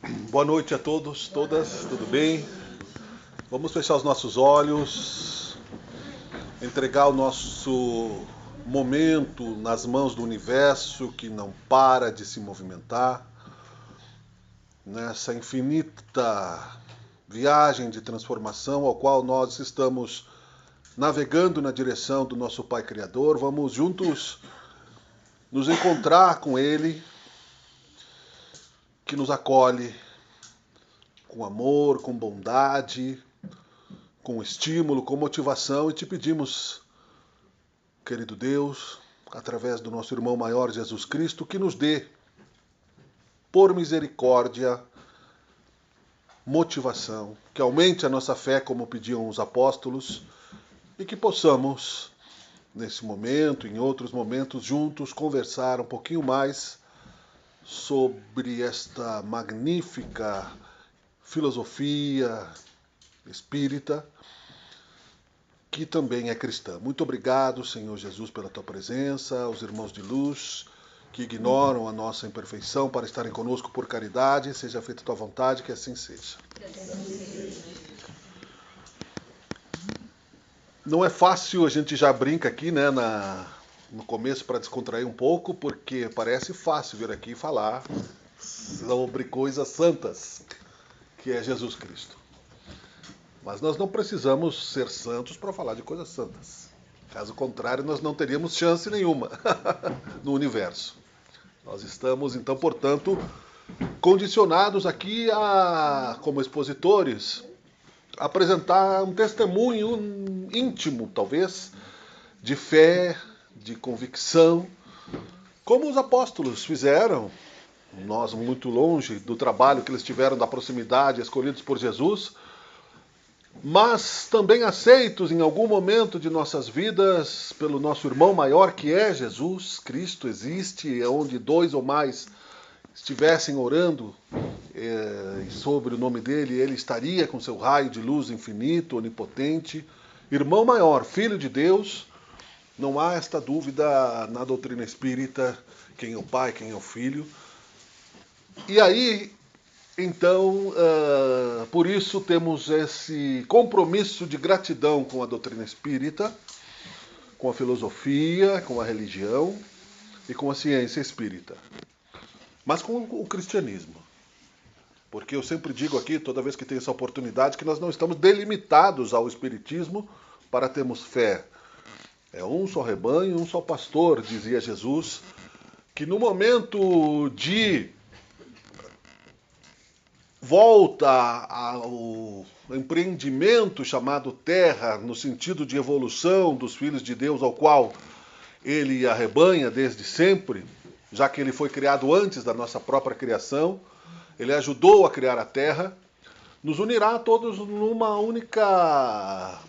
Boa noite a todos, todas, tudo bem? Vamos fechar os nossos olhos, entregar o nosso momento nas mãos do universo que não para de se movimentar, nessa infinita viagem de transformação ao qual nós estamos navegando na direção do nosso Pai Criador. Vamos juntos nos encontrar com Ele, que nos acolhe com amor, com bondade, com estímulo, com motivação, e te pedimos, querido Deus, através do nosso irmão maior Jesus Cristo, que nos dê, por misericórdia, motivação, que aumente a nossa fé, como pediam os apóstolos, e que possamos, nesse momento, em outros momentos, juntos conversar um pouquinho mais sobre esta magnífica filosofia espírita, que também é cristã. Muito obrigado, Senhor Jesus, pela tua presença, aos irmãos de luz que ignoram a nossa imperfeição para estarem conosco por caridade. Seja feita a tua vontade, que assim seja. Não é fácil, a gente já brinca aqui, né, no começo para descontrair um pouco, porque parece fácil vir aqui falar sobre coisas santas, que é Jesus Cristo. Mas nós não precisamos ser santos para falar de coisas santas. Caso contrário, nós não teríamos chance nenhuma no universo. Nós estamos, então, portanto, condicionados aqui a, como expositores, apresentar um testemunho íntimo, talvez, de fé, de convicção, como os apóstolos fizeram. Nós, muito longe do trabalho que eles tiveram, da proximidade, escolhidos por Jesus, mas também aceitos em algum momento de nossas vidas pelo nosso irmão maior, que é Jesus Cristo. Existe onde dois ou mais estivessem orando sobre o nome dele, ele estaria com seu raio de luz infinito, onipotente. Irmão maior, filho de Deus, não há esta dúvida na doutrina espírita, quem é o pai, quem é o filho. E aí, então, por isso temos esse compromisso de gratidão com a doutrina espírita, com a filosofia, com a religião e com a ciência espírita. Mas com o cristianismo. Porque eu sempre digo aqui, toda vez que tenho essa oportunidade, que nós não estamos delimitados ao espiritismo para termos fé. É um só rebanho, um só pastor, dizia Jesus, que no momento de volta ao empreendimento chamado Terra, no sentido de evolução dos filhos de Deus, ao qual ele arrebanha desde sempre, já que ele foi criado antes da nossa própria criação, ele ajudou a criar a Terra, nos unirá a todos numa única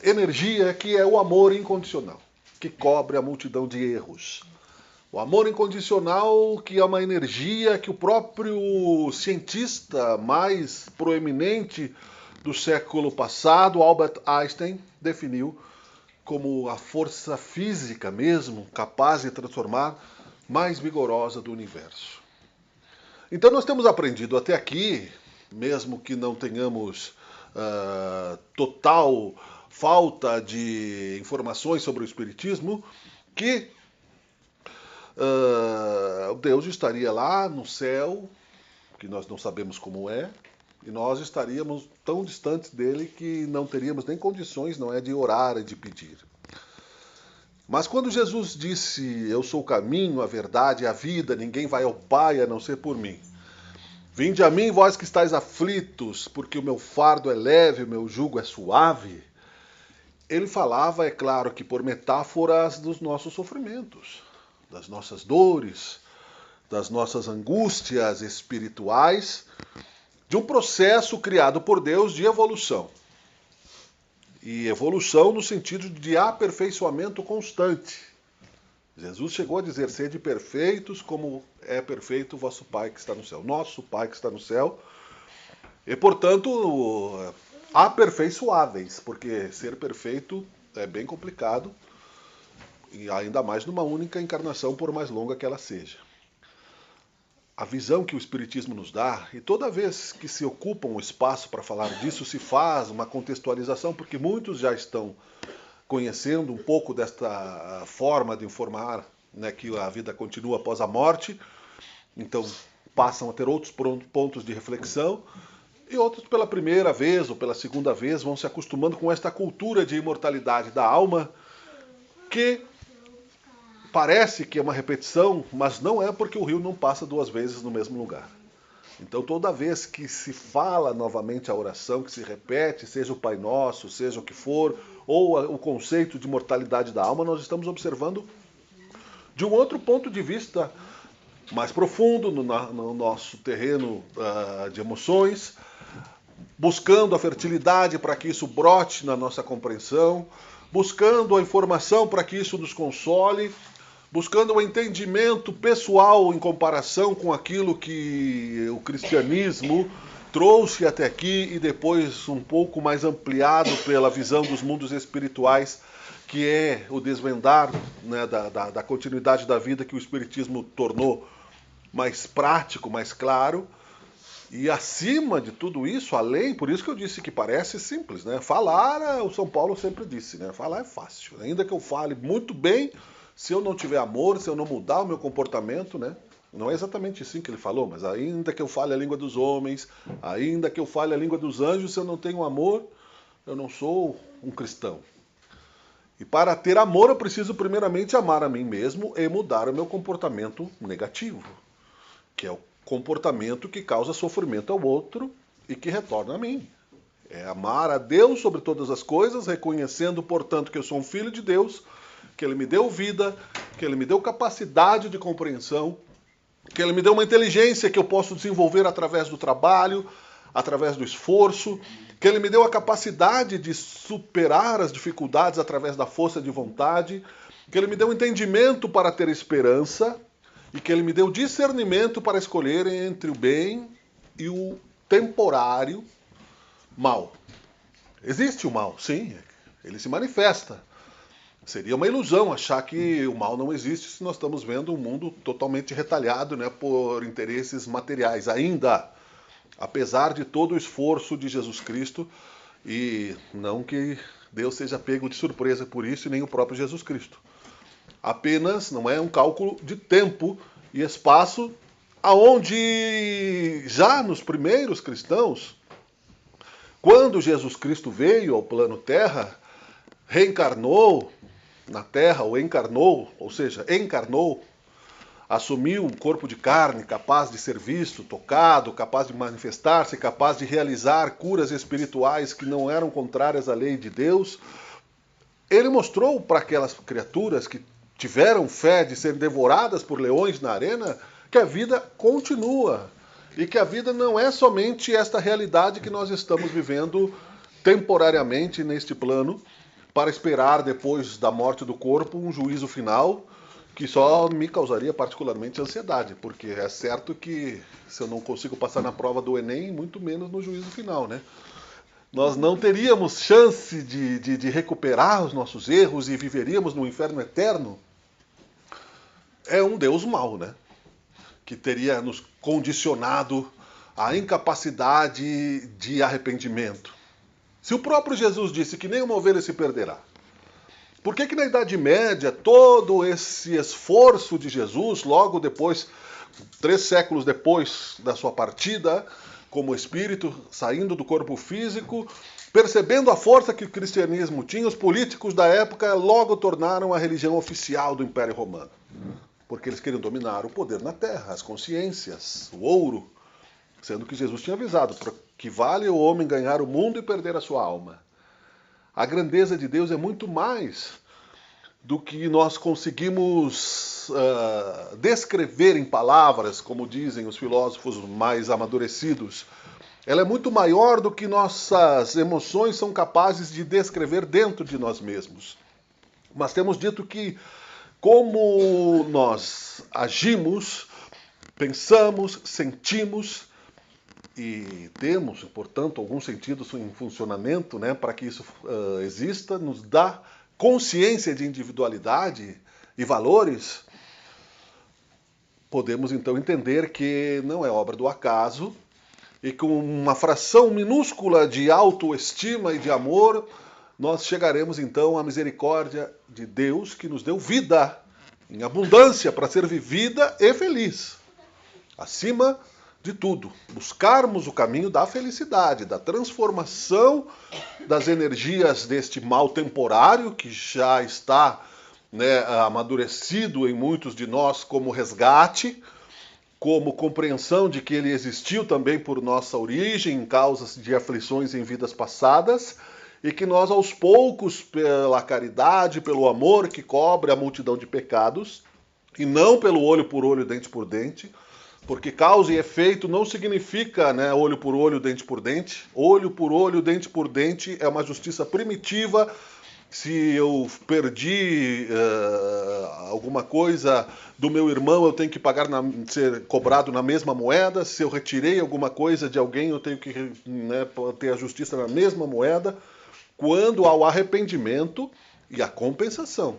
energia, que é o amor incondicional, que cobre a multidão de erros. O amor incondicional, que é uma energia que o próprio cientista mais proeminente do século passado, Albert Einstein, definiu como a força física mesmo, capaz de transformar, mais vigorosa do universo. Então nós temos aprendido até aqui, mesmo que não tenhamos total falta de informações sobre o Espiritismo, que Deus estaria lá no céu, que nós não sabemos como é, e nós estaríamos tão distantes dele que não teríamos nem condições, não é, de orar e de pedir. Mas quando Jesus disse, eu sou o caminho, a verdade e a vida, ninguém vai ao Pai a não ser por mim. Vinde a mim, vós que estáis aflitos, porque o meu fardo é leve, o meu jugo é suave. Ele falava, é claro, que por metáforas dos nossos sofrimentos, das nossas dores, das nossas angústias espirituais, de um processo criado por Deus de evolução. E evolução no sentido de aperfeiçoamento constante. Jesus chegou a dizer, sede perfeitos como é perfeito o vosso Pai que está no céu. Nosso Pai que está no céu. E, portanto, aperfeiçoáveis, porque ser perfeito é bem complicado, e ainda mais numa única encarnação, por mais longa que ela seja. a visão que o Espiritismo nos dá, e toda vez que se ocupa um espaço para falar disso, se faz uma contextualização, porque muitos já estão conhecendo um pouco desta forma de informar, né, que a vida continua após a morte, então passam a ter outros pontos de reflexão, e outros pela primeira vez ou pela segunda vez vão se acostumando com esta cultura de imortalidade da alma, que parece que é uma repetição, mas não é, porque o rio não passa duas vezes no mesmo lugar. Então toda vez que se fala novamente a oração, que se repete, seja o Pai Nosso, seja o que for, ou o conceito de mortalidade da alma, nós estamos observando de um outro ponto de vista mais profundo no nosso terreno de emoções, buscando a fertilidade para que isso brote na nossa compreensão, buscando a informação para que isso nos console, buscando o entendimento pessoal em comparação com aquilo que o cristianismo trouxe até aqui e depois um pouco mais ampliado pela visão dos mundos espirituais, que é o desvendar, né, da continuidade da vida, que o Espiritismo tornou mais prático, mais claro. E acima de tudo isso, além, por isso que eu disse que parece simples, né? Falar, o São Paulo sempre disse, né? Falar é fácil. Ainda que eu fale muito bem, se eu não tiver amor, se eu não mudar o meu comportamento, né? Não é exatamente assim que ele falou, mas ainda que eu fale a língua dos homens, ainda que eu fale a língua dos anjos, se eu não tenho amor, eu não sou um cristão. E para ter amor, eu preciso primeiramente amar a mim mesmo e mudar o meu comportamento negativo, que é o comportamento que causa sofrimento ao outro e que retorna a mim. É amar a Deus sobre todas as coisas, reconhecendo, portanto, que eu sou um filho de Deus, que Ele me deu vida, que Ele me deu capacidade de compreensão, que Ele me deu uma inteligência que eu posso desenvolver através do trabalho, através do esforço, que Ele me deu a capacidade de superar as dificuldades através da força de vontade, que Ele me deu entendimento para ter esperança, e que Ele me deu discernimento para escolher entre o bem e o temporário mal. Existe o mal, sim, ele se manifesta. Seria uma ilusão achar que o mal não existe se nós estamos vendo um mundo totalmente retalhado, né, por interesses materiais. Ainda, apesar de todo o esforço de Jesus Cristo, e não que Deus seja pego de surpresa por isso, e nem o próprio Jesus Cristo. Apenas não é um cálculo de tempo e espaço, aonde já nos primeiros cristãos, quando Jesus Cristo veio ao plano Terra, reencarnou na Terra, ou seja, encarnou, assumiu um corpo de carne capaz de ser visto, tocado, capaz de manifestar-se, capaz de realizar curas espirituais que não eram contrárias à lei de Deus. Ele mostrou para aquelas criaturas que tiveram fé de serem devoradas por leões na arena, que a vida continua. E que a vida não é somente esta realidade que nós estamos vivendo temporariamente neste plano, para esperar depois da morte do corpo um juízo final, que só me causaria particularmente ansiedade, porque é certo que se eu não consigo passar na prova do Enem, muito menos no juízo final, né? Nós não teríamos chance de recuperar os nossos erros e viveríamos no inferno eterno. É um Deus mau, né? Que teria nos condicionado à incapacidade de arrependimento. Se o próprio Jesus disse que nenhuma ovelha se perderá, por que na Idade Média todo esse esforço de Jesus, logo depois, 3 séculos depois da sua partida, como espírito, saindo do corpo físico, percebendo a força que o cristianismo tinha, os políticos da época logo tornaram a religião oficial do Império Romano? Porque eles queriam dominar o poder na terra, as consciências, o ouro, sendo que Jesus tinha avisado que vale o homem ganhar o mundo e perder a sua alma. A grandeza de Deus é muito mais do que nós conseguimos descrever em palavras, como dizem os filósofos mais amadurecidos. Ela é muito maior do que nossas emoções são capazes de descrever dentro de nós mesmos. Mas temos dito que, como nós agimos, pensamos, sentimos e temos, portanto, algum sentido em funcionamento, né, para que isso exista, nos dá consciência de individualidade e valores, podemos então entender que não é obra do acaso e com uma fração minúscula de autoestima e de amor, nós chegaremos então à misericórdia de Deus que nos deu vida em abundância para ser vivida e feliz. Acima de tudo, buscarmos o caminho da felicidade, da transformação das energias deste mal temporário que já está, né, amadurecido em muitos de nós como resgate, como compreensão de que ele existiu também por nossa origem, em causas de aflições em vidas passadas, e que nós aos poucos, pela caridade, pelo amor que cobre a multidão de pecados, e não pelo olho por olho, dente por dente, porque causa e efeito não significa, né, olho por olho, dente por dente. Olho por olho, dente por dente é uma justiça primitiva. Se eu perdi alguma coisa do meu irmão, eu tenho que pagar, ser cobrado na mesma moeda. Se eu retirei alguma coisa de alguém, eu tenho que, né, ter a justiça na mesma moeda. Quando há o arrependimento e a compensação.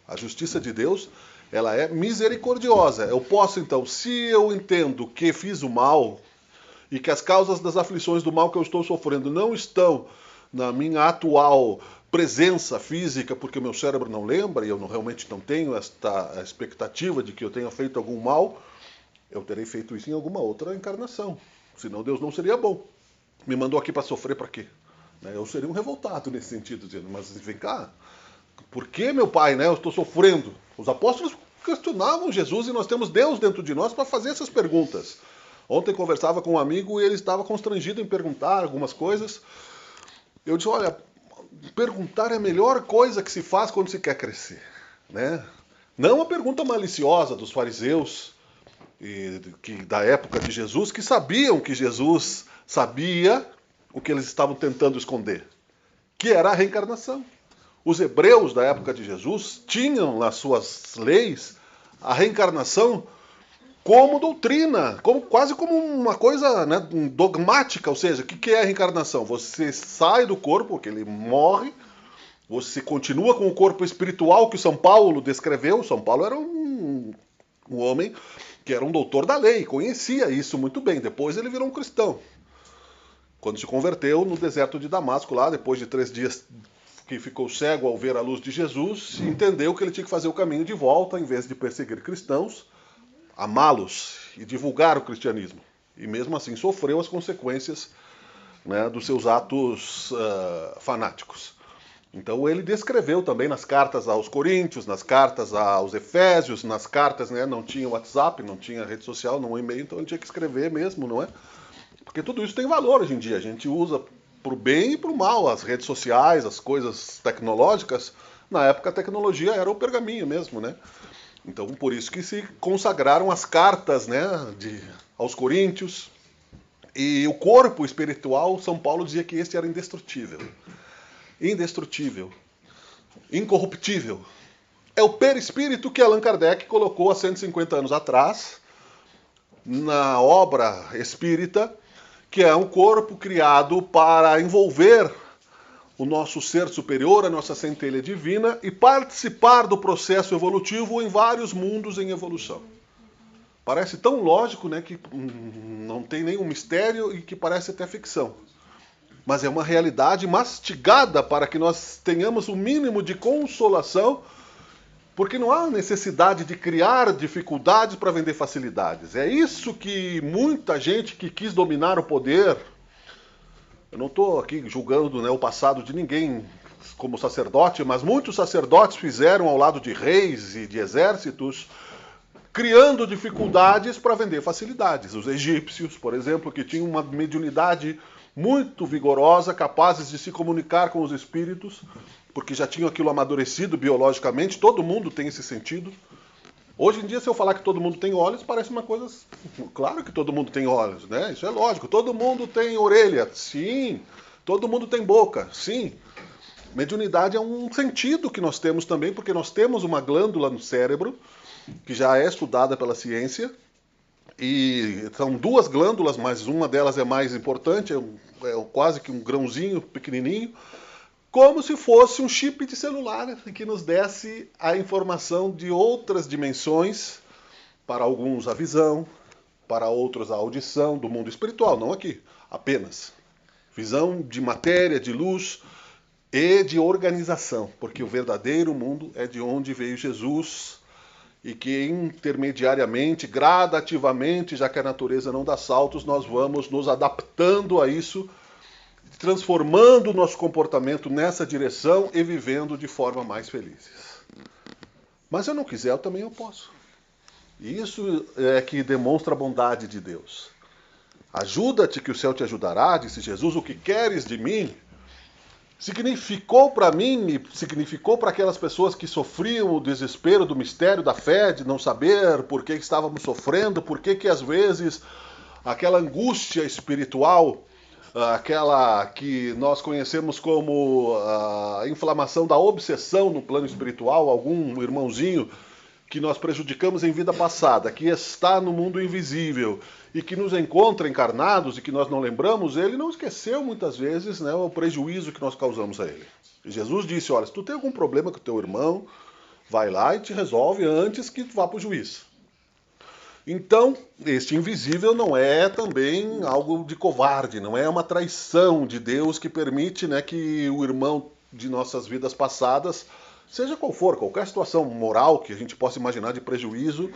A justiça de Deus, ela é misericordiosa. Eu posso, então, se eu entendo que fiz o mal e que as causas das aflições do mal que eu estou sofrendo não estão na minha atual presença física, porque o meu cérebro não lembra e eu realmente não tenho esta expectativa de que eu tenha feito algum mal, eu terei feito isso em alguma outra encarnação. Senão Deus não seria bom. Me mandou aqui para sofrer para quê? Eu seria um revoltado nesse sentido, dizendo, mas vem cá, por que, meu pai, né, eu estou sofrendo? Os apóstolos questionavam Jesus e nós temos Deus dentro de nós para fazer essas perguntas. Ontem conversava com um amigo e ele estava constrangido em perguntar algumas coisas. Eu disse, olha, perguntar é a melhor coisa que se faz quando se quer crescer, né? Não a pergunta maliciosa dos fariseus da época de Jesus, que sabiam que Jesus sabia o que eles estavam tentando esconder, que era a reencarnação. Os hebreus da época de Jesus tinham nas suas leis a reencarnação como doutrina, quase como uma coisa, né, dogmática. Ou seja, o que é a reencarnação? Você sai do corpo, porque ele morre, você continua com o corpo espiritual que São Paulo descreveu. São Paulo era um homem que era um doutor da lei, conhecia isso muito bem. Depois ele virou um cristão. Quando se converteu no deserto de Damasco, lá, depois de 3 dias que ficou cego ao ver a luz de Jesus, entendeu que ele tinha que fazer o caminho de volta, em vez de perseguir cristãos, amá-los e divulgar o cristianismo. E mesmo assim sofreu as consequências, né, dos seus atos fanáticos. Então ele descreveu também nas cartas aos Coríntios, nas cartas aos Efésios, nas cartas, né, não tinha WhatsApp, não tinha rede social, não e-mail, então ele tinha que escrever mesmo, não é? Porque tudo isso tem valor hoje em dia. A gente usa para o bem e para o mal. As redes sociais, as coisas tecnológicas. Na época a tecnologia era o pergaminho mesmo, né? Então por isso que se consagraram as cartas, né, aos Coríntios. E o corpo espiritual, São Paulo dizia que este era indestrutível. Indestrutível. Incorruptível. É o perispírito que Allan Kardec colocou há 150 anos atrás na obra espírita, que é um corpo criado para envolver o nosso ser superior, a nossa centelha divina, e participar do processo evolutivo em vários mundos em evolução. Parece tão lógico, né, que não tem nenhum mistério e que parece até ficção. Mas é uma realidade mastigada para que nós tenhamos o mínimo de consolação, porque não há necessidade de criar dificuldades para vender facilidades. É isso que muita gente que quis dominar o poder, eu não estou aqui julgando, né, o passado de ninguém como sacerdote, mas muitos sacerdotes fizeram ao lado de reis e de exércitos, criando dificuldades para vender facilidades. Os egípcios, por exemplo, que tinham uma mediunidade muito vigorosa, capazes de se comunicar com os espíritos, porque já tinham aquilo amadurecido biologicamente. Todo mundo tem esse sentido. Hoje em dia, se eu falar que todo mundo tem olhos, parece uma coisa... Claro que todo mundo tem olhos, né? Isso é lógico. Todo mundo tem orelha, sim. Todo mundo tem boca, sim. Mediunidade é um sentido que nós temos também, porque nós temos uma glândula no cérebro, que já é estudada pela ciência, e são 2 glândulas, mas uma delas é mais importante, é quase que um grãozinho pequenininho, como se fosse um chip de celular que nos desse a informação de outras dimensões para alguns a visão, para outros a audição do mundo espiritual, não aqui, apenas. Visão de matéria, de luz e de organização, porque o verdadeiro mundo é de onde veio Jesus e que intermediariamente, gradativamente, já que a natureza não dá saltos, nós vamos nos adaptando a isso, transformando o nosso comportamento nessa direção e vivendo de forma mais felizes. Mas se eu não quiser, eu também posso. E isso é que demonstra a bondade de Deus. Ajuda-te que o céu te ajudará, disse Jesus, o que queres de mim? Significou para mim, significou para aquelas pessoas que sofriam o desespero do mistério da fé, de não saber por que estávamos sofrendo, por que às vezes aquela angústia espiritual, aquela que nós conhecemos como a inflamação da obsessão no plano espiritual, algum irmãozinho que nós prejudicamos em vida passada, que está no mundo invisível e que nos encontra encarnados e que nós não lembramos, ele não esqueceu muitas vezes, né, o prejuízo que nós causamos a ele. E Jesus disse, olha, se tu tem algum problema com o teu irmão, vai lá e te resolve antes que tu vá para o juiz. Então, este invisível não é também algo de covarde, não é uma traição de Deus que permite, né, que o irmão de nossas vidas passadas, seja qual for, qualquer situação moral que a gente possa imaginar de prejuízo,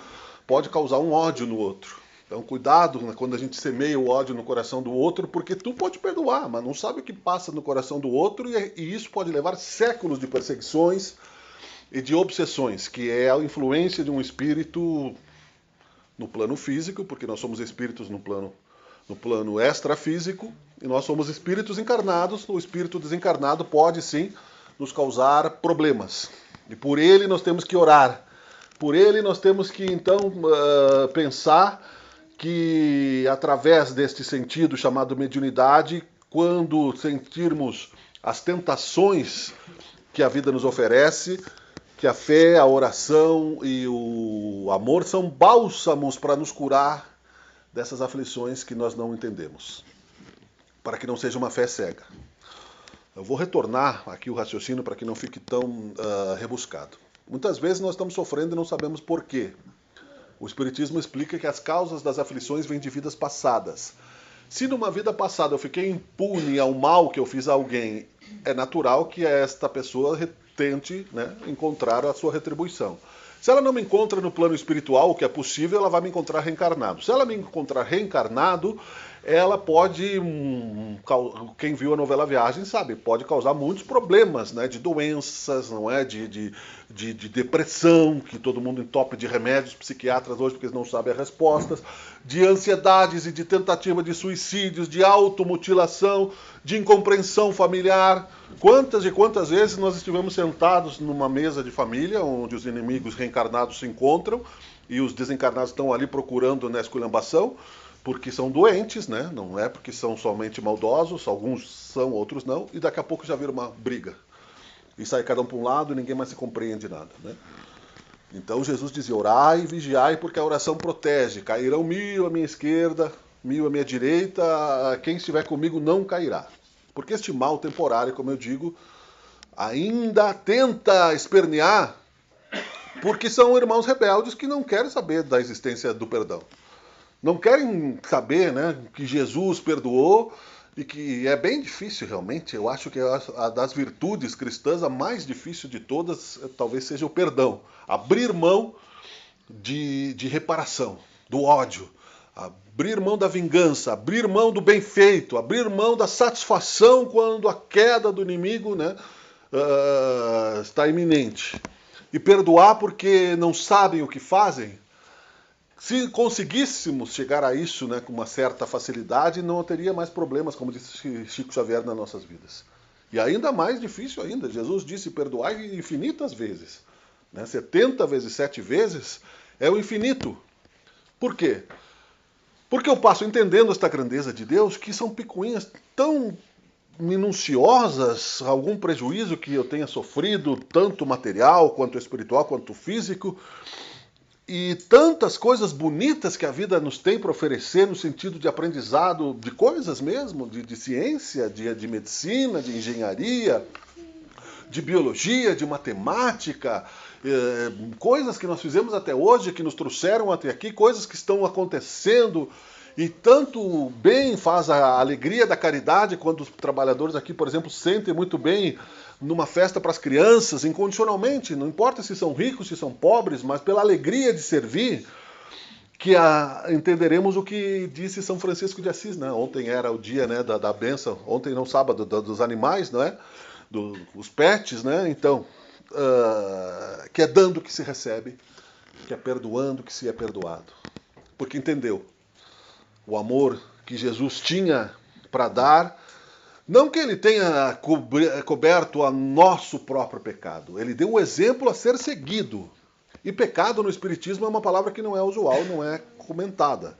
pode causar um ódio no outro. Então, cuidado, né, quando a gente semeia o ódio no coração do outro, porque tu pode perdoar, mas não sabe o que passa no coração do outro, e isso pode levar séculos de perseguições e de obsessões, que é a influência de um espírito no plano físico, porque nós somos espíritos no plano extrafísico, e nós somos espíritos encarnados. O espírito desencarnado pode sim nos causar problemas. E por ele nós temos que orar. Por ele nós temos que então pensar que através deste sentido chamado mediunidade, quando sentirmos as tentações que a vida nos oferece, que a fé, a oração e o amor são bálsamos para nos curar dessas aflições que nós não entendemos, para que não seja uma fé cega. Eu vou retornar aqui o raciocínio para que não fique tão rebuscado. Muitas vezes nós estamos sofrendo e não sabemos por quê. O Espiritismo explica que as causas das aflições vêm de vidas passadas. Se numa vida passada eu fiquei impune ao mal que eu fiz a alguém, é natural que esta pessoa tente, né, encontrar a sua retribuição. Se ela não me encontra no plano espiritual, o que é possível, ela vai me encontrar reencarnado. Se ela me encontrar reencarnado, ela pode, quem viu a novela Viagem sabe, pode causar muitos problemas, né, de doenças, não é, de depressão, que todo mundo entope de remédios, psiquiatras hoje, porque eles não sabem as respostas, de ansiedades e de tentativa de suicídios, de automutilação, de incompreensão familiar. Quantas e quantas vezes nós estivemos sentados numa mesa de família, onde os inimigos reencarnados se encontram, e os desencarnados estão ali procurando na esculhambação, porque são doentes, né? Não é porque são somente maldosos, alguns são, outros não, e daqui a pouco já vira uma briga. E sai cada um para um lado e ninguém mais se compreende nada, né? Então Jesus dizia, orai e vigiai, porque a oração protege. Cairão 1000 à minha esquerda, 1000 à minha direita, quem estiver comigo não cairá. Porque este mal temporário, como eu digo, ainda tenta espernear, porque são irmãos rebeldes que não querem saber da existência do perdão. Não querem saber, né, que Jesus perdoou e que é bem difícil realmente. Eu acho que a das virtudes cristãs, a mais difícil de todas, talvez seja o perdão. Abrir mão de reparação, do ódio, abrir mão da vingança, abrir mão do bem feito, abrir mão da satisfação quando a queda do inimigo, né, está iminente. E perdoar porque não sabem o que fazem. Se conseguíssemos chegar a isso, né, com uma certa facilidade, não teria mais problemas, como disse Chico Xavier, nas nossas vidas. E ainda mais difícil ainda, Jesus disse, perdoai infinitas vezes. Né? 70 vezes 7 vezes é o infinito. Por quê? Porque eu passo entendendo esta grandeza de Deus, que são picuinhas tão minuciosas, algum prejuízo que eu tenha sofrido, tanto material, quanto espiritual, quanto físico, e tantas coisas bonitas que a vida nos tem para oferecer no sentido de aprendizado, de coisas mesmo, de ciência, de medicina, de engenharia, de biologia, de matemática, coisas que nós fizemos até hoje, que nos trouxeram até aqui, coisas que estão acontecendo. E tanto bem faz a alegria da caridade quando os trabalhadores aqui, por exemplo, sentem muito bem numa festa para as crianças, incondicionalmente, não importa se são ricos, se são pobres, mas pela alegria de servir, que entenderemos o que disse São Francisco de Assis, né? Ontem era o dia, né, da bênção, ontem não, sábado, dos animais, não é? Dos pets, né? Então, que é dando que se recebe, que é perdoando que se é perdoado. Porque entendeu o amor que Jesus tinha para dar, não que ele tenha coberto a nosso próprio pecado, ele deu o exemplo a ser seguido. E pecado no Espiritismo é uma palavra que não é usual, não é comentada.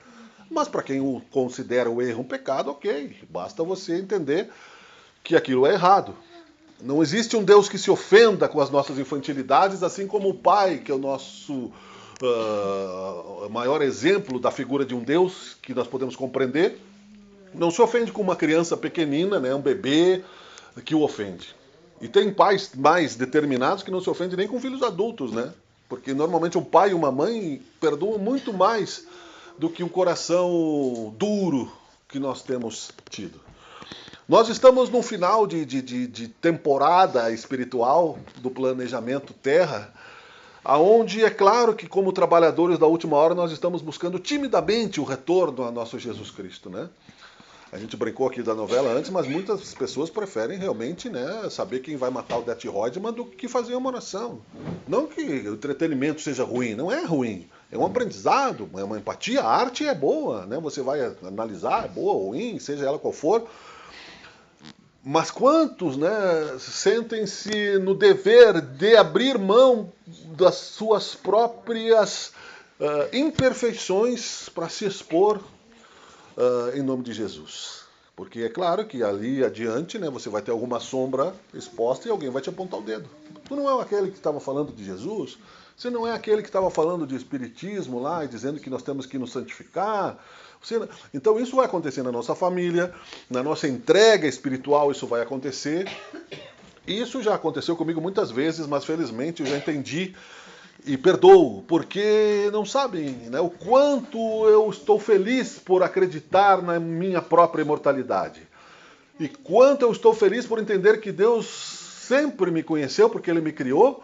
Mas para quem considera o erro um pecado, ok, basta você entender que aquilo é errado. Não existe um Deus que se ofenda com as nossas infantilidades, assim como o Pai, que é o nosso maior exemplo da figura de um Deus que nós podemos compreender, não se ofende com uma criança pequenina, né, um bebê, que o ofende. E tem pais mais determinados que não se ofendem nem com filhos adultos, né? Porque normalmente um pai e uma mãe perdoam muito mais do que o coração duro que nós temos tido. Nós estamos no final de temporada espiritual do planejamento Terra, aonde é claro que como trabalhadores da última hora nós estamos buscando timidamente o retorno a nosso Jesus Cristo, né? A gente brincou aqui da novela antes, mas muitas pessoas preferem realmente, né, saber quem vai matar o Death Rodman do que fazer uma oração. Não que o entretenimento seja ruim, não é ruim. É um aprendizado, é uma empatia. A arte é boa, né? Você vai analisar, é boa ou ruim, seja ela qual for. Mas quantos, né, sentem-se no dever de abrir mão das suas próprias imperfeições para se expor em nome de Jesus? Porque é claro que ali adiante, né, você vai ter alguma sombra exposta e alguém vai te apontar o dedo. Tu não é aquele que estava falando de Jesus? Você não é aquele que estava falando de espiritismo lá e dizendo que nós temos que nos santificar? Então isso vai acontecer na nossa família, na nossa entrega espiritual isso vai acontecer. Isso já aconteceu comigo muitas vezes, mas felizmente eu já entendi e perdoo, porque não sabem, né, o quanto eu estou feliz por acreditar na minha própria imortalidade. E quanto eu estou feliz por entender que Deus sempre me conheceu, porque Ele me criou,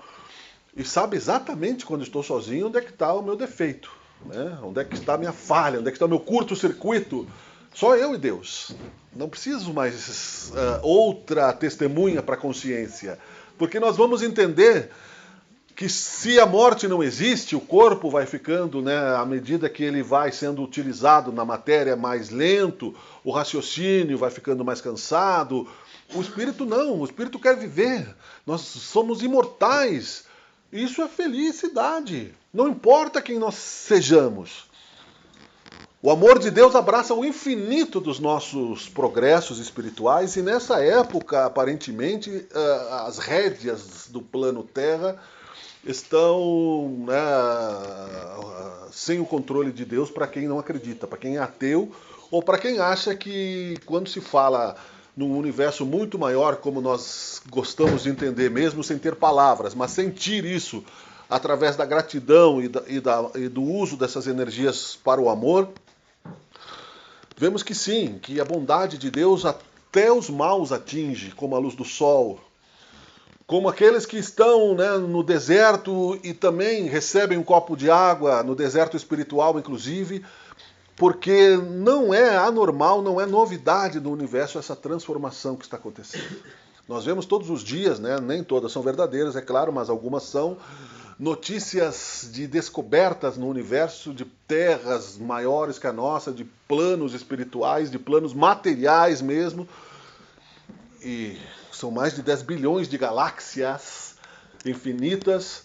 e sabe exatamente quando estou sozinho onde é que está o meu defeito. Né? Onde é que está a minha falha, onde é que está o meu curto-circuito. Só eu e Deus. Não preciso mais outra testemunha para a consciência. Porque nós vamos entender que se a morte não existe, o corpo vai ficando, né, à medida que ele vai sendo utilizado na matéria mais lento, o raciocínio vai ficando mais cansado. O espírito não, o espírito quer viver. Nós somos imortais. Isso é felicidade. Não importa quem nós sejamos. O amor de Deus abraça o infinito dos nossos progressos espirituais e nessa época, aparentemente, as rédeas do plano Terra estão, né, sem o controle de Deus para quem não acredita, para quem é ateu ou para quem acha que quando se fala num universo muito maior, como nós gostamos de entender, mesmo sem ter palavras, mas sentir isso através da gratidão e do uso dessas energias para o amor, vemos que sim, que a bondade de Deus até os maus atinge, como a luz do sol, como aqueles que estão, né, no deserto e também recebem um copo de água, no deserto espiritual inclusive, porque não é anormal, não é novidade do universo essa transformação que está acontecendo. Nós vemos todos os dias, né, nem todas são verdadeiras, é claro, mas algumas são, notícias de descobertas no universo de terras maiores que a nossa, de planos espirituais, de planos materiais mesmo, e são mais de 10 bilhões de galáxias infinitas,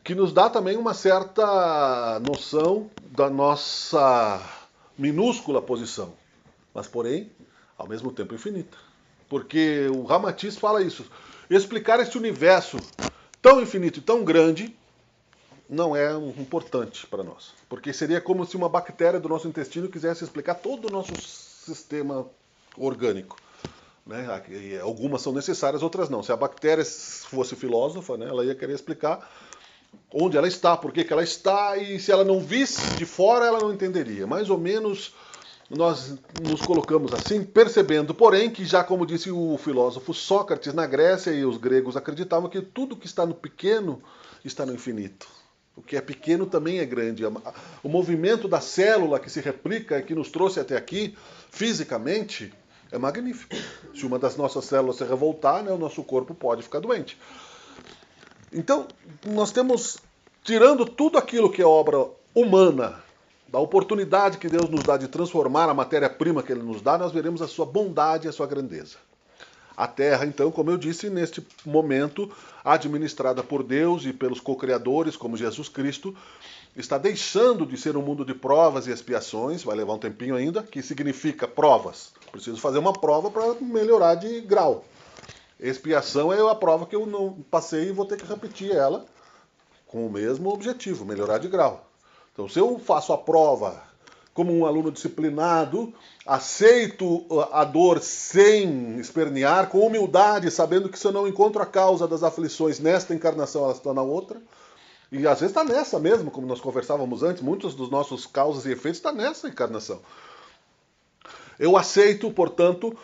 que nos dá também uma certa noção da nossa minúscula posição, mas porém, ao mesmo tempo infinita. Porque o Ramatiz fala isso. Explicar esse universo tão infinito e tão grande não é importante para nós. Porque seria como se uma bactéria do nosso intestino quisesse explicar todo o nosso sistema orgânico. né? Algumas são necessárias, outras não. Se a bactéria fosse filósofa, né, ela ia querer explicar onde ela está, por que ela está, e se ela não visse de fora, ela não entenderia. Mais ou menos nós nos colocamos assim, percebendo, porém, que já como disse o filósofo Sócrates na Grécia, e os gregos acreditavam que tudo que está no pequeno está no infinito. O que é pequeno também é grande. O movimento da célula que se replica e que nos trouxe até aqui, fisicamente, é magnífico. Se uma das nossas células se revoltar, né, o nosso corpo pode ficar doente. Então, nós temos, tirando tudo aquilo que é obra humana, da oportunidade que Deus nos dá de transformar a matéria-prima que Ele nos dá, nós veremos a sua bondade e a sua grandeza. A Terra, então, como eu disse, neste momento, administrada por Deus e pelos co-criadores, como Jesus Cristo, está deixando de ser um mundo de provas e expiações, vai levar um tempinho ainda, que significa provas. Preciso fazer uma prova para melhorar de grau. Expiação é a prova que eu não passei e vou ter que repetir ela com o mesmo objetivo, melhorar de grau. Então, se eu faço a prova como um aluno disciplinado, aceito a dor sem espernear, com humildade, sabendo que se eu não encontro a causa das aflições nesta encarnação, elas estão na outra. E às vezes está nessa mesmo, como nós conversávamos antes, muitos dos nossos causas e efeitos estão nessa encarnação. Eu aceito, portanto,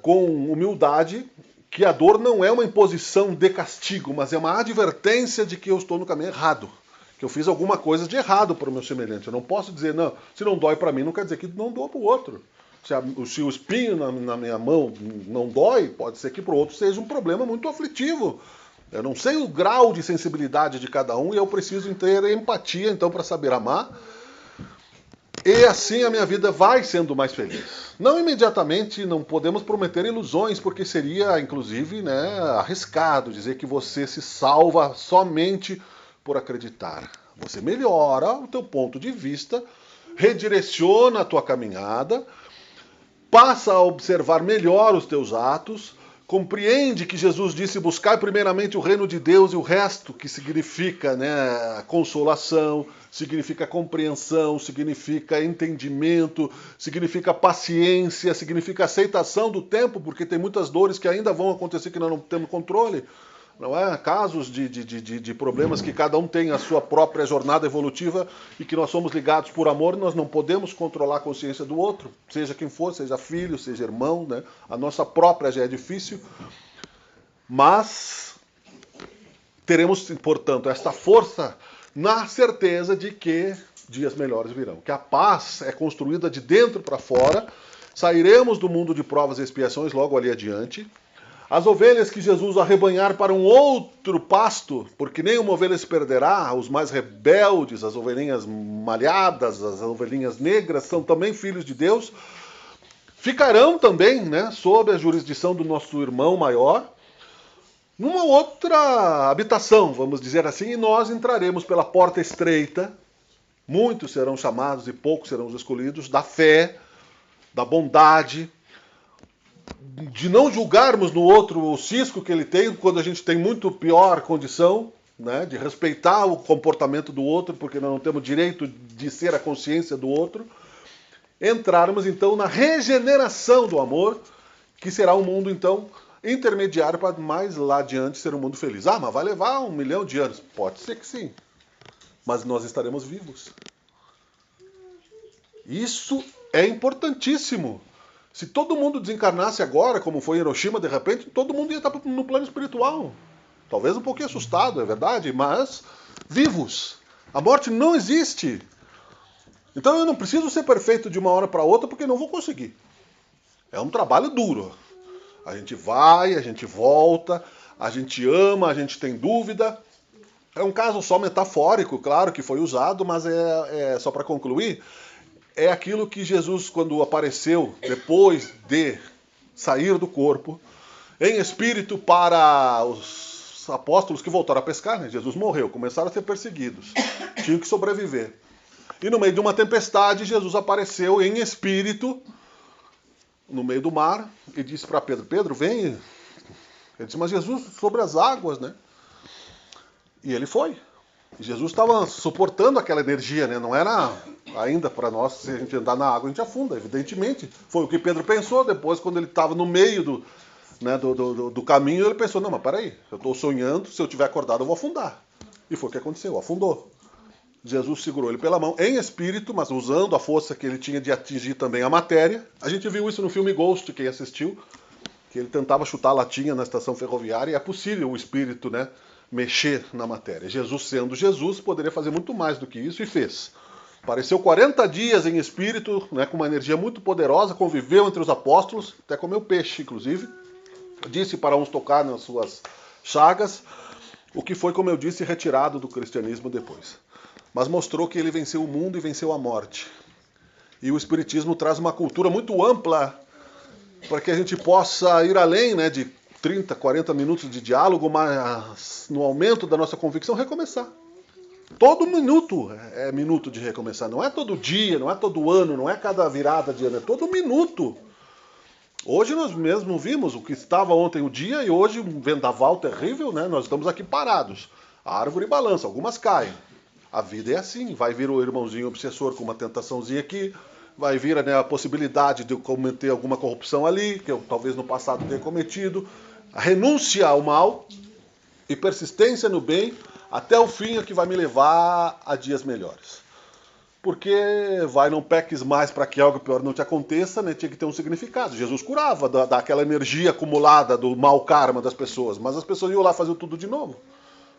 com humildade, que a dor não é uma imposição de castigo, mas é uma advertência de que eu estou no caminho errado, que eu fiz alguma coisa de errado para o meu semelhante. Eu não posso dizer, não, se não dói para mim, não quer dizer que não doa para o outro. Se o espinho na minha mão não dói, pode ser que para o outro seja um problema muito aflitivo. Eu não sei o grau de sensibilidade de cada um e eu preciso ter empatia, então, para saber amar. E assim a minha vida vai sendo mais feliz. Não imediatamente, não podemos prometer ilusões, porque seria, inclusive, né, arriscado dizer que você se salva somente por acreditar. Você melhora o teu ponto de vista, redireciona a tua caminhada, passa a observar melhor os teus atos, compreende que Jesus disse buscar primeiramente o reino de Deus e o resto, que significa, né, consolação, significa compreensão, significa entendimento, significa paciência, significa aceitação do tempo, porque tem muitas dores que ainda vão acontecer que nós não temos controle. Não é? Casos de problemas que cada um tem a sua própria jornada evolutiva e que nós somos ligados por amor, nós não podemos controlar a consciência do outro, seja quem for, seja filho, seja irmão, né? A nossa própria já é difícil, mas teremos, portanto, esta força na certeza de que dias melhores virão, que a paz é construída de dentro para fora, sairemos do mundo de provas e expiações logo ali adiante. As ovelhas que Jesus arrebanhar para um outro pasto, porque nenhuma ovelha se perderá, os mais rebeldes, as ovelhinhas malhadas, as ovelhinhas negras, são também filhos de Deus, ficarão também, né, sob a jurisdição do nosso irmão maior, numa outra habitação, vamos dizer assim, e nós entraremos pela porta estreita, muitos serão chamados e poucos serão os escolhidos, da fé, da bondade, de não julgarmos no outro o cisco que ele tem quando a gente tem muito pior condição, né, de respeitar o comportamento do outro, porque nós não temos direito de ser a consciência do outro, entrarmos então na regeneração do amor, que será um mundo então intermediário para mais lá adiante ser um mundo feliz. Ah, mas vai levar 1 milhão de anos. Pode ser que sim, mas nós estaremos vivos. Isso é importantíssimo. Se todo mundo desencarnasse agora, como foi em Hiroshima, de repente, todo mundo ia estar no plano espiritual. Talvez um pouquinho assustado, é verdade, mas vivos. A morte não existe. Então eu não preciso ser perfeito de uma hora para outra, porque não vou conseguir. É um trabalho duro. A gente vai, a gente volta, a gente ama, a gente tem dúvida. É um caso só metafórico, claro que foi usado, mas é só para concluir. É aquilo que Jesus, quando apareceu, depois de sair do corpo, em espírito para os apóstolos que voltaram a pescar, né? Jesus morreu, começaram a ser perseguidos, tinham que sobreviver. E no meio de uma tempestade, Jesus apareceu em espírito, no meio do mar, e disse para Pedro, Pedro, vem. Ele disse, mas Jesus, sobre as águas, né? E ele foi. E Jesus estava suportando aquela energia, né? Não era ainda para nós, se a gente andar na água, a gente afunda, evidentemente. Foi o que Pedro pensou depois, quando ele estava no meio do caminho, ele pensou, não, mas peraí, eu estou sonhando, se eu estiver acordado eu vou afundar. E foi o que aconteceu, afundou. Jesus segurou ele pela mão, em espírito, mas usando a força que ele tinha de atingir também a matéria. A gente viu isso no filme Ghost, quem assistiu, que ele tentava chutar a latinha na estação ferroviária, e é possível o espírito, né, mexer na matéria. Jesus, sendo Jesus, poderia fazer muito mais do que isso, e fez. Apareceu 40 dias em espírito, né, com uma energia muito poderosa, conviveu entre os apóstolos, até comeu peixe, inclusive. Disse para uns tocar nas suas chagas, o que foi, como eu disse, retirado do cristianismo depois. Mas mostrou que ele venceu o mundo e venceu a morte. E o Espiritismo traz uma cultura muito ampla para que a gente possa ir além, né, de 30, 40 minutos de diálogo, mas no aumento da nossa convicção, recomeçar. Todo minuto é minuto de recomeçar. Não é todo dia, não é todo ano, não é cada virada de ano, é todo minuto. Hoje nós mesmo vimos o que estava ontem o dia e hoje um vendaval terrível, né? Nós estamos aqui parados. A árvore balança, algumas caem. A vida é assim, vai vir o irmãozinho obsessor com uma tentaçãozinha aqui, vai vir, né, a possibilidade de eu cometer alguma corrupção ali, que eu talvez no passado tenha cometido. A renúncia ao mal e persistência no bem até o fim é que vai me levar a dias melhores. Porque vai, não peques mais para que algo pior não te aconteça, né? Tinha que ter um significado. Jesus curava daquela energia acumulada do mau karma das pessoas, mas as pessoas iam lá fazer tudo de novo.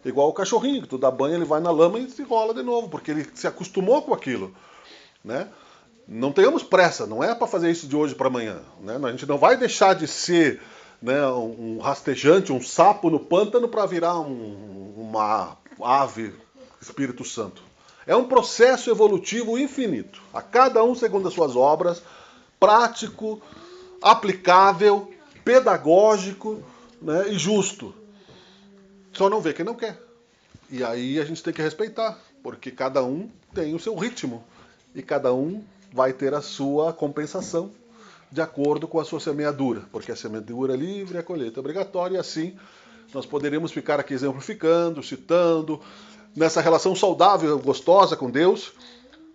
Igual o cachorrinho, que tu dá banho, ele vai na lama e se rola de novo, porque ele se acostumou com aquilo, né? Não tenhamos pressa, não é para fazer isso de hoje para amanhã, né? A gente não vai deixar de ser, né, um rastejante, um sapo no pântano para virar uma ave Espírito Santo. É um processo evolutivo infinito, a cada um segundo as suas obras, prático, aplicável, pedagógico, né, e justo. Só não vê quem não quer. E aí a gente tem que respeitar, porque cada um tem o seu ritmo e cada um vai ter a sua compensação de acordo com a sua semeadura, porque a semeadura é livre, a colheita é obrigatória, e assim nós poderíamos ficar aqui exemplificando, citando, nessa relação saudável, gostosa com Deus,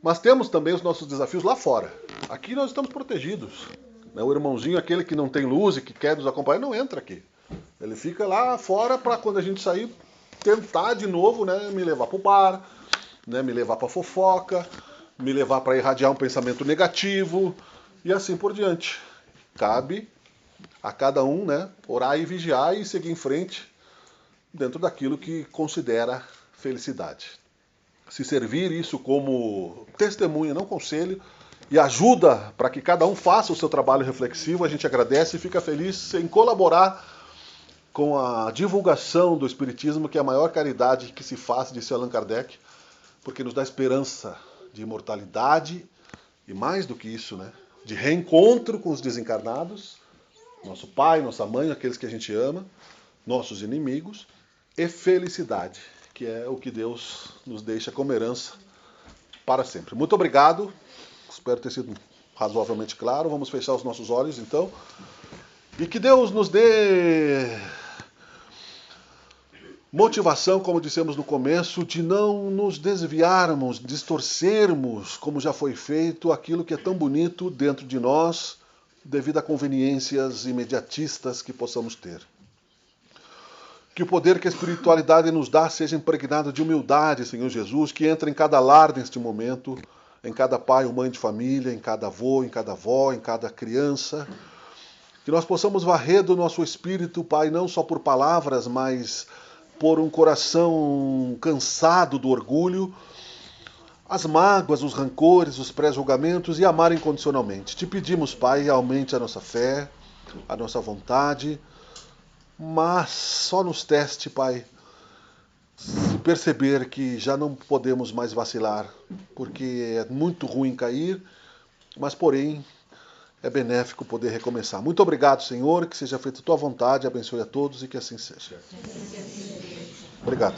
mas temos também os nossos desafios lá fora. Aqui nós estamos protegidos. O irmãozinho, aquele que não tem luz e que quer nos acompanhar, não entra aqui. Ele fica lá fora para quando a gente sair, tentar de novo, né, me levar para o bar, né, me levar para fofoca, me levar para irradiar um pensamento negativo e assim por diante. Cabe a cada um, né, orar e vigiar e seguir em frente dentro daquilo que considera felicidade. Se servir isso como testemunha, não conselho, e ajuda para que cada um faça o seu trabalho reflexivo, a gente agradece e fica feliz em colaborar com a divulgação do Espiritismo, que é a maior caridade que se faz, disse Allan Kardec, porque nos dá esperança de imortalidade e mais do que isso, né, de reencontro com os desencarnados, nosso pai, nossa mãe, aqueles que a gente ama, nossos inimigos, e felicidade, que é o que Deus nos deixa como herança para sempre. Muito obrigado, espero ter sido razoavelmente claro. Vamos fechar os nossos olhos, então, e que Deus nos dê motivação, como dissemos no começo, de não nos desviarmos, distorcermos, como já foi feito, aquilo que é tão bonito dentro de nós, devido a conveniências imediatistas que possamos ter. Que o poder que a espiritualidade nos dá seja impregnado de humildade, Senhor Jesus, que entra em cada lar neste momento, em cada pai ou mãe de família, em cada avô, em cada avó, em cada criança. Que nós possamos varrer do nosso espírito, Pai, não só por palavras, mas por um coração cansado do orgulho, as mágoas, os rancores, os pré-julgamentos e amar incondicionalmente. Te pedimos, Pai, aumente a nossa fé, a nossa vontade, mas só nos teste, Pai, se perceber que já não podemos mais vacilar, porque é muito ruim cair, mas porém é benéfico poder recomeçar. Muito obrigado, Senhor, que seja feita a tua vontade, abençoe a todos e que assim seja. Obrigado.